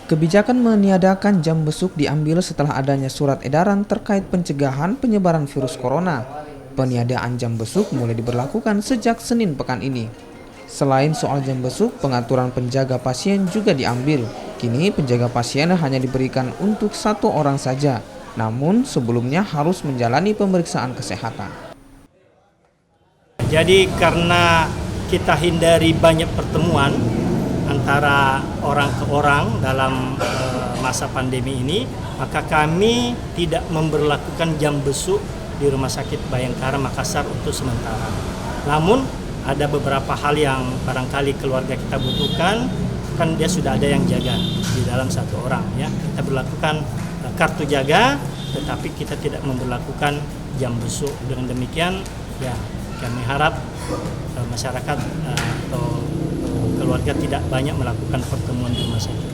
Kebijakan meniadakan jam besuk diambil setelah adanya surat edaran terkait pencegahan penyebaran virus corona. Peniadaan jam besuk mulai diberlakukan sejak Senin pekan ini. Selain soal jam besuk, pengaturan penjaga pasien juga diambil. Kini penjaga pasien hanya diberikan untuk 1 orang saja, namun sebelumnya harus menjalani pemeriksaan kesehatan. Jadi karena kita hindari banyak pertemuan antara orang ke orang dalam masa pandemi ini, maka kami tidak memberlakukan jam besuk di Rumah Sakit Bayangkara Makassar untuk sementara. Namun ada beberapa hal yang barangkali keluarga kita butuhkan, kan dia sudah ada yang jaga di dalam 1 orang ya. Kita berlakukan kartu jaga, tetapi kita tidak memberlakukan jam besuk. Dengan demikian ya kami harap masyarakat atau keluarga tidak banyak melakukan pertemuan di rumah sakit.